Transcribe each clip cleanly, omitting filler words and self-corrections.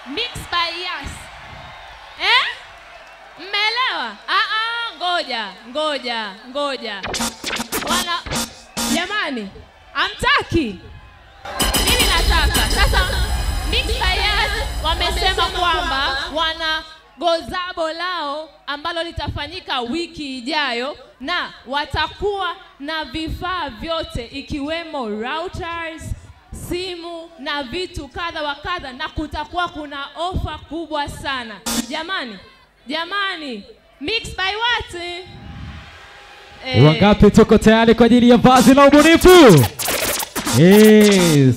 Mixed by Yas. Mmeelewa? Ngoja. Jamani, amtaki? Mimi nataka. Sasa Mixed by Yas wamesema kwamba wana gozabo lao ambalo litafanyika wiki ijayo na watakuwa na vifaa vyote ikiwemo routers, simu na vitu kadha wa kadha, na kutakuwa kuna ofa kubwa sana. Jamani, Mixed by what? Wangapi tuko tayari kwa ajili ya vazi la ubunifu?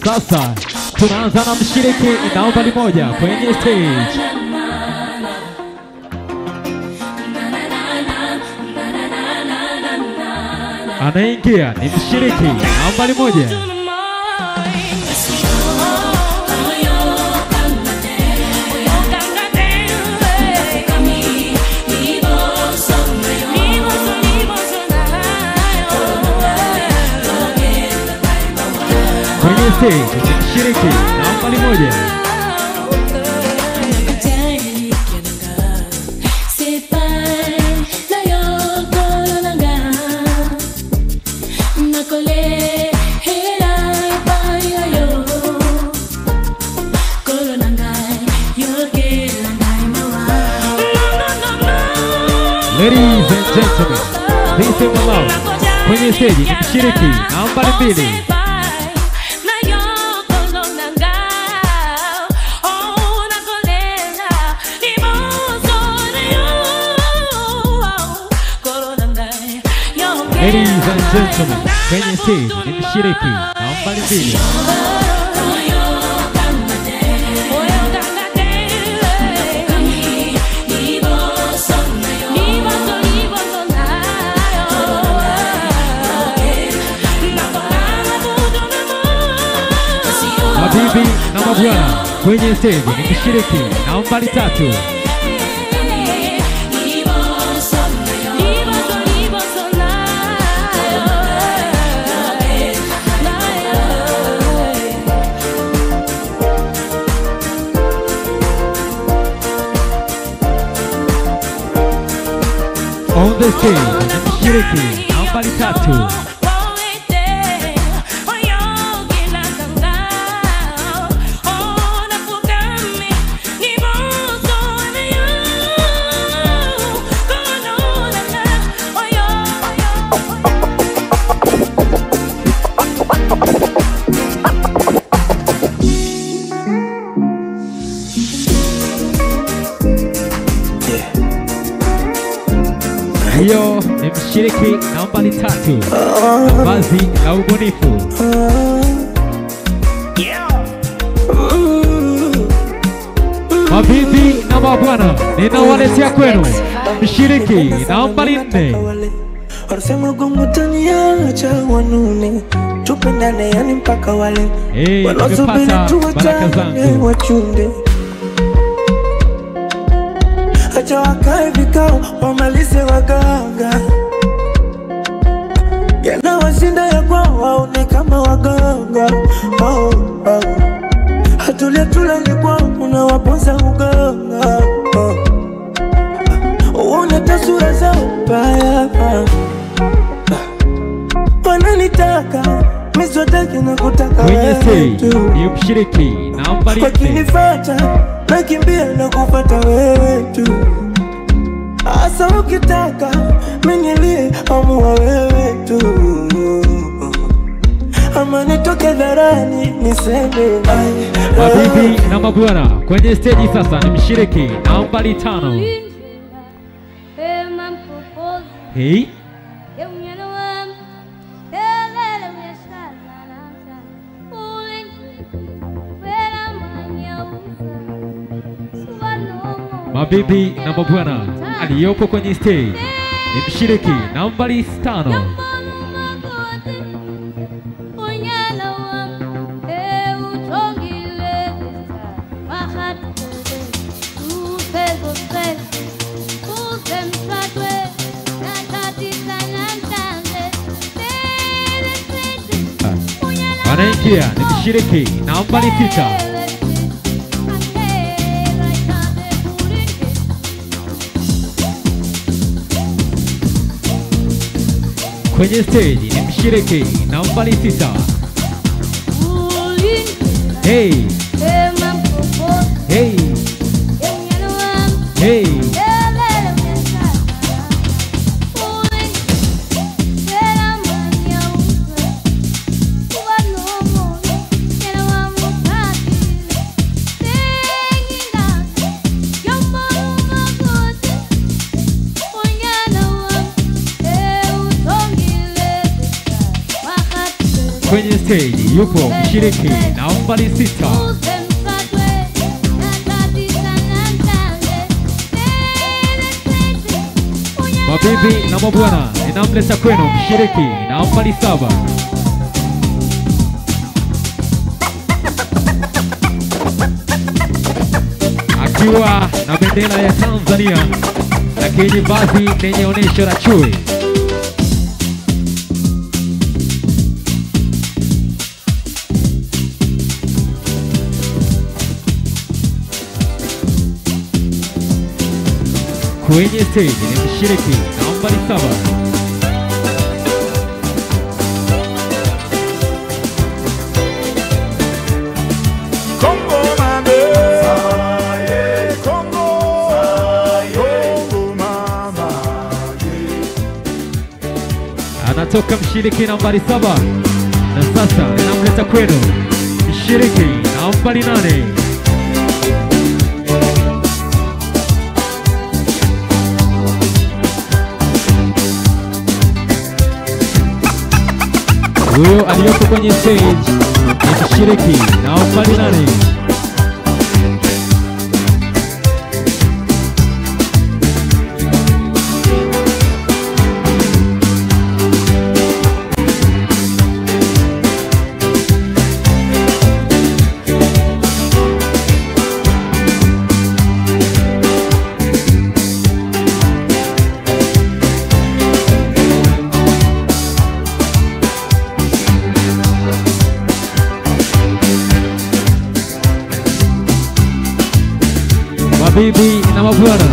Sasa tunaanza na mshiriki nambari 1 kwenye stage. Anaingia ni mshiriki nambari 1. Kwenye stage ni mshiriki nambari 1. Ladies and gentlemen, please sing along. Kwenye stage ni mshiriki nambari 2. Ladies and gentlemen, kwenye stage ni mshiriki nambari 2. Mabibi na mabwana, kwenye stage ni mshiriki nambari 3. On the stage ni mshiriki nambari 3. Hiyo ni mshiriki nambari 3. Vazi la ubunifu. Mabibi na mabwana, ninawaletea kwenu mshiriki nambari 4. Warsema gomutani acha wanune tupendane yani mpaka wale wanasubiri tuwachane wachunde. Acha wakae vikao wamalize waganga, yanawashinda ya kwao waone kama waganga. Hatulia tulani kwao unawaponza uganga, uone tasura zao mbaya. Wananitaka miswataki na kutaka wewe tu. Ni mshiriki nambari 4. Wakinifata nakimbia na kupata wewe tu. Asa ukitaka minilie amua wewe tu. Ama nitoke dharani niseme. Mabibi na mabwana, kwenye stage sasa ni mshiriki nambari 5. Hey. Mabibi na mabwana, aliyopo kwenye stage ni mshiriki nambari 5. Anaingia ni mshiriki nambari 6. Kwenye stage ni mshiriki nambari 6. Hey. Hey. Hey. Kwenye stage yupo mshiriki nambari 6. Mabibi na mabwana, ninamleta kwenu mshiriki nambari 7. Akiwa na bendera ya Tanzania, lakini vazi lenye onyesho la chui. Kwenye stage ni mshiriki nambari 7. Anatoka mshiriki nambari 7. Na sasa ninamleta kwenu mshiriki nambari 8. Huyo aliyoko kwenye stage ni mshiriki nambari 8. Mabibi na mabwana,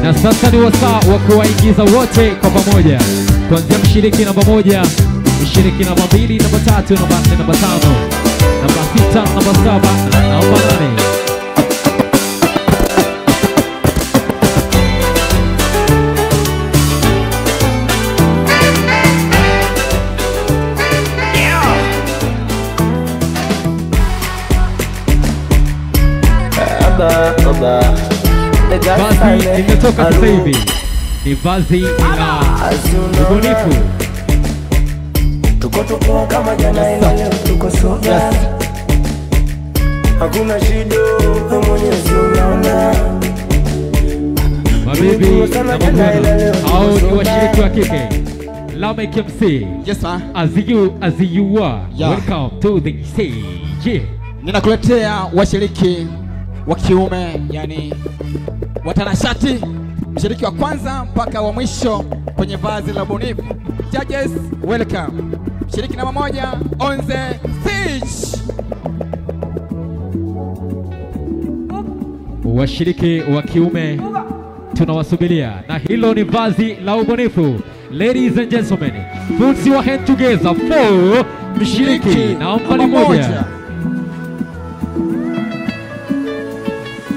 na sasa ni wasaa wa kuwaingiza wote kwa pamoja, kuanzia mshiriki namba 1, mshiriki namba 2, namba 3, namba 4, namba 5, namba 6, namba 7 na namba 8. Vazi limetoka sasa hivi, ni vazi la ubunifu. Tuko kama jana ila leo tuko soga. Hakuna shida Mwenyezi unaona. Mabibi na mabwana, hao ni washiriki wa kike. Lamek MC. Yes sir. As you are. Yeah. Welcome to the stage. Ninakuletea washiriki wa kiume, yani watanashati, mshiriki wa kwanza mpaka wa mwisho kwenye vazi la ubunifu. Judges, welcome. Mshiriki namba 1 on the stage. Washiriki wa kiume tunawasubiria, na hilo ni vazi la ubunifu. Ladies and gentlemen, put your hand together for mshiriki namba 1.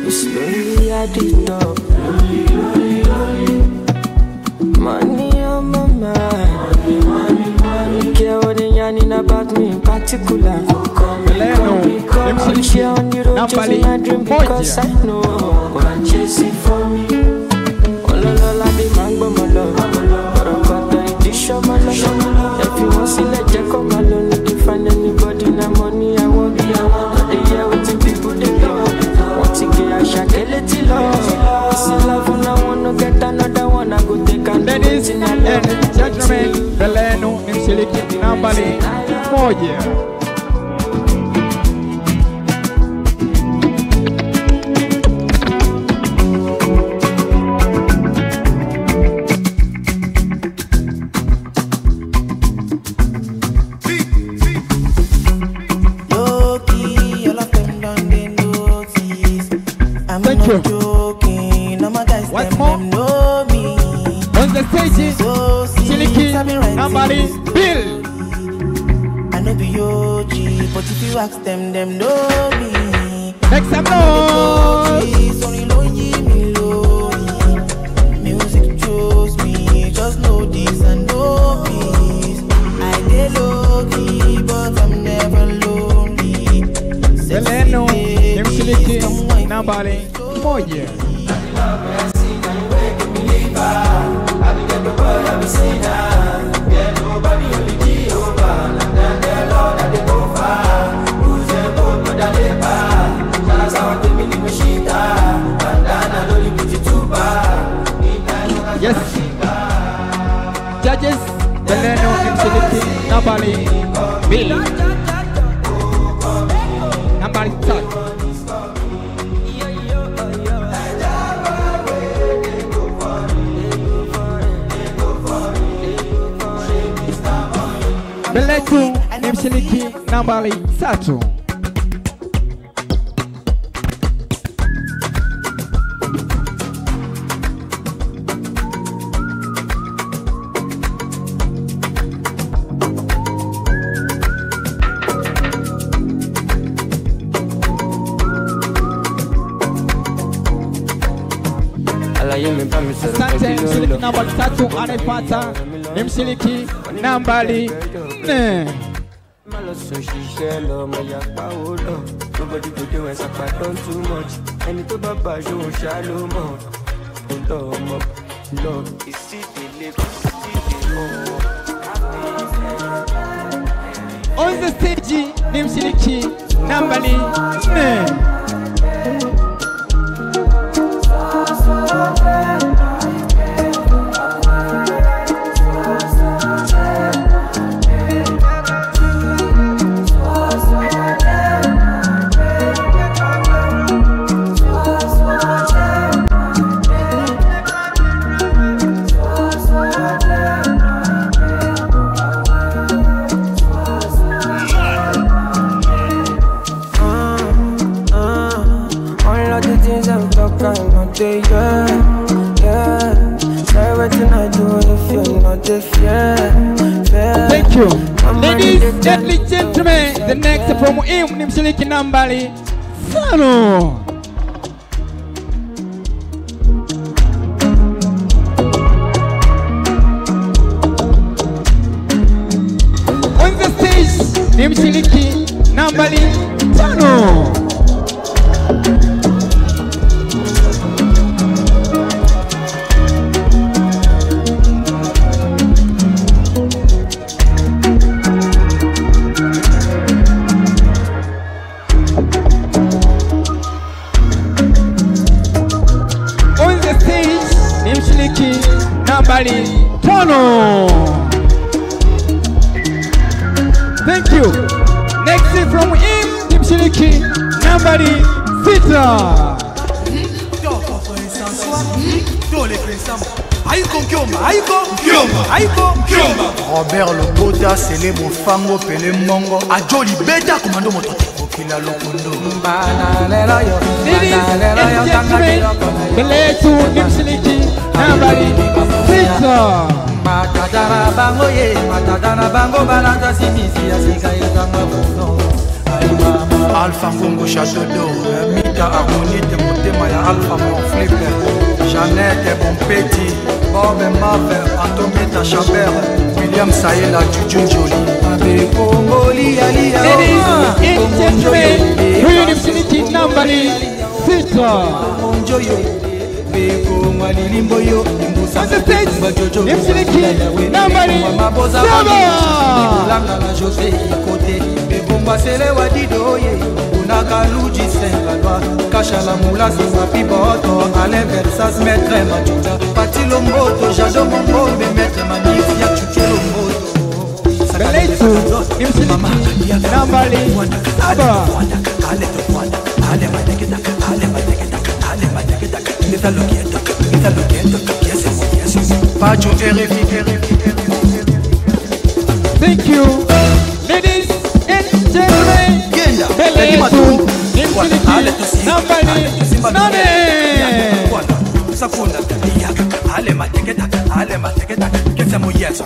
Slowly at the top. Money on my mind. Money, care what they yarning about me in particular. I'm here on the road chasing my dream because I know I'm chasing for me. Oh la la la, the mango my love. But I'm got the edition my love. If you want to see let you come alone, you can find anybody na money I want. Not the year with the people they love. Ladies and gentlemen, Belenu ni mshiriki nambari 1. nambari Bill. I know be OG, but if you ask them know me. Make some noise. Only low me low. Music chose me, just know this and know peace. I dey low key, but I'm never lonely. Beleno, nimshiriki nambari 1. Yes. Judges, Beleno nimshiriki nambari 2. Nambari 3. Beletu nimshiriki nambari 3. Asante, mshiriki nambari 3 anaipata ni mshiriki nambari 4. On the stage ni mshiriki nambari 4. Thank you. Ladies and gentlemen, the next from him ni mshiriki nambari 5. On the stage ni mshiriki nambari 5. Nambari 5. Thank you. Next from him ni mshiriki nambari 6. Robert Lobota, Sele Mofango, Pele Mongo, Ajoli Beta, Commando Motote, Okila Lokondo. Ladies and gentlemen, Beletu ni mshiriki nambari 6. Matadana bango ye, matadana bango balanta simisi ya sika yetanga bono. Alpha Congo Château d'Eau, Mita Harmonite, Motema ya Alpha Mon Flipper, Jeannette Bonpetit, Bob Marvel, Antometa Chabert, William Sayela, Juju Jolie, Abe Congo Lia Lia. Ladies and gentlemen, huyu ni mshiriki nambari 6. On the stage, ni mshiriki nambari 7. Basele wa didoye unaka luji sengalwa kashala mula sisa piboto ale versas maître machuta patilo moto jado mongo be maître magnifique ya chuchelo moto Beletu ni mshiriki nambari 7. Pacho RFI. Thank you. Ladies and gentlemen, Beletu ni mshiriki nambari 8. Ale mateketa, kesa moyeso.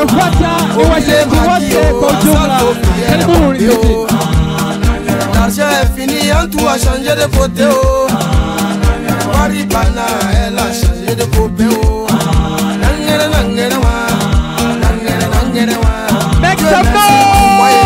wanaofuata ni washiriki wote kwa ujumla. Karibuni sote. L'argent est fini, en tout a changé de côté. Oh. Maribana, elle a changé de côté. Oh. Make some noise!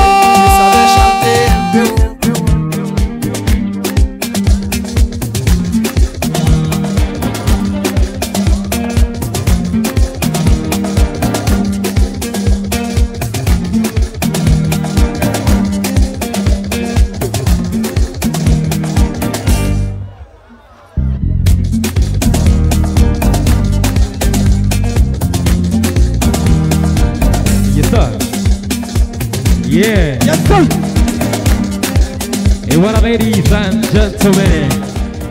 Yeah. Yes, sir. Ewana ladies and gentlemen,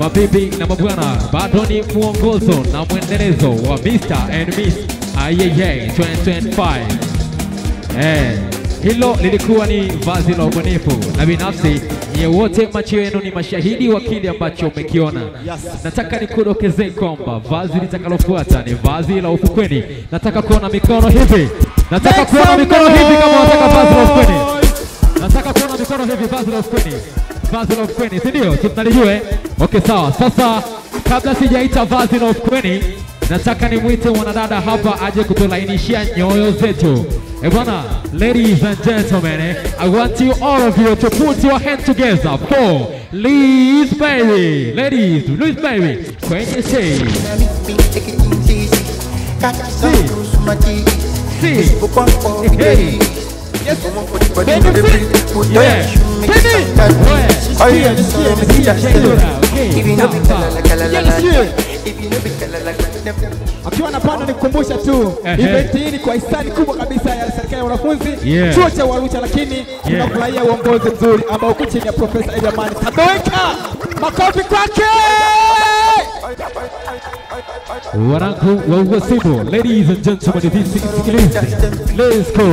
mabibi na mabwana, bado ni muongozo na mwendelezo wa Mr. and Miss IAA 2025. Hilo lilikuwa ni vazi la ubunifu na binafsi nyie wote macho yenu ni mashahidi wa kile ambacho umekiona. Nataka nikudokezee kwamba vazi litakalofuata ni vazi la ufukweni. Nataka kuona mikono hivi. Nataka kuona mikono hivi kama unataka vazi la ufukweni. Nataka kuona mikono hivi vazi la ufukweni. Vazi la ufukweni, si ndio? Tunalijua. Okay, sawa. Sasa kabla sijaita vazi la ufukweni, nataka nimwite mwanadada hapa aje kutulainishia nyoyo zetu. Bwana, ladies and gentlemen, I want you all of you to put your hands together for Liz Baby. Ladies, Liz Baby, kwenye stage. See, hey, yes, akiwa napanda nikukumbusha tu event hii ni kwa hisani kubwa kabisa ya serikali ya wanafunzi chuo cha Arusha, lakini tunafurahia uongozi mzuri ambao uko chini ya Profesa Edamani Tadoweka. Makofi kwake. Wanangu wa Uwasibu, ladies and gentlemen, this is Sikilize. Let's go.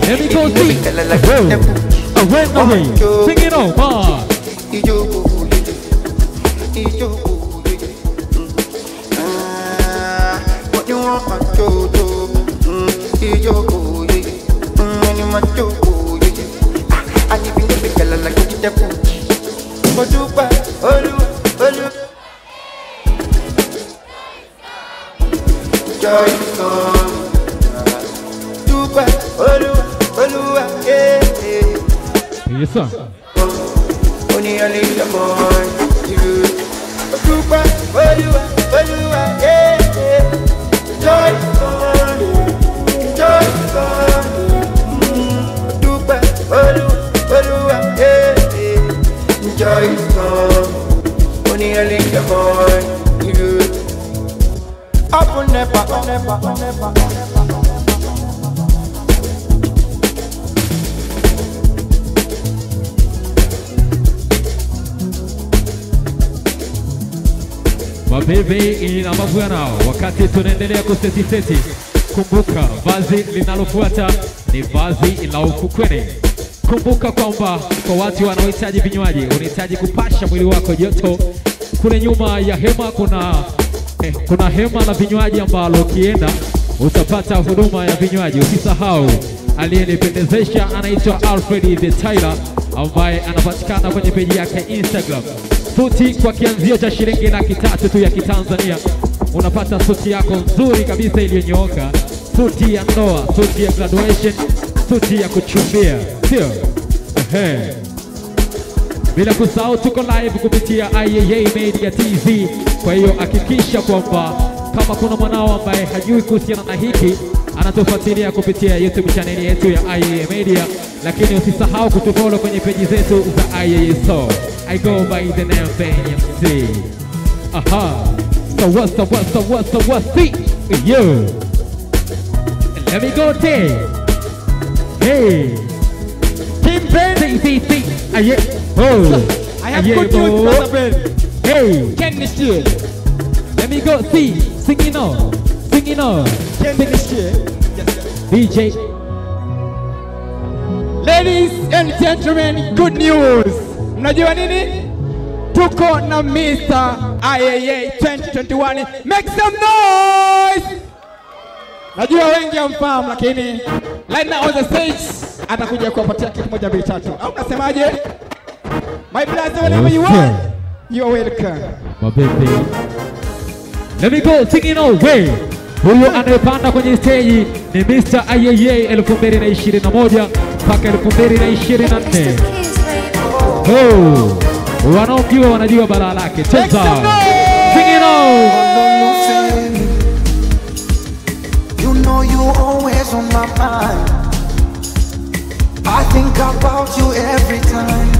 Let me go see. Away. Sing it on. What you want to do? I live in the big girl like you get the but you joy come. Dupa, yeah. Yes, sir. Only a little boy, you. Dupa, yeah. Joy come. Dupa, yeah. Joy come. Only a little boy, you. Up never. Mabibi na mabwana, wakati tunaendelea kuseti, kumbuka vazi linalofuata ni vazi la ufukweni. Kumbuka kwamba kwa watu wanaohitaji vinywaji, unahitaji kupasha mwili wako joto. Kule nyuma ya hema kuna hema la vinywaji ambalo ukienda utapata huduma ya vinywaji. Usisahau aliyenipendezesha anaitwa Alfred the Tyler ambaye anapatikana kwenye peji yake Instagram. Suti kwa kianzio cha shilingi 300,000 tu ya Kitanzania unapata suti yako nzuri kabisa iliyonyooka, suti ya ndoa, suti ya graduation, suti ya kuchumbia, sio? Bila kusahau tuko live kupitia IAA Media TV. Kwa hiyo hakikisha kwamba kama kuna mwanao ambaye hajui kuhusiana na hiki, anatufuatilia kupitia YouTube channel yetu ya IAA Media, lakini usisahau kutufollow kwenye peji zetu za IAA Soul. I go by the name BMC. So what's the yo? Let me go there. Hey, Team Ben. see. Oh, I have good news, Brother Ben. Hey, Ken Nishiel. let me go see. Singing on. Ken Nishiel. DJ. Ladies and gentlemen, good news. Mnajua nini? Tuko na Mr. IAA 2021. Make some noise. Najua wengi hamfahamu lakini right now on the stage atakuja kuwapatia kitu moja mbili tatu. Au unasemaje? My brother, whenever you are, you are welcome. Mabepe. Let me go singing away. Huyo anayepanda kwenye stage ni Mr. IAA 2021 mpaka 2024. Oh, wanaojua wanajua balaa lake. Cheza. Singing on. You know you always on my mind. I think about you every time.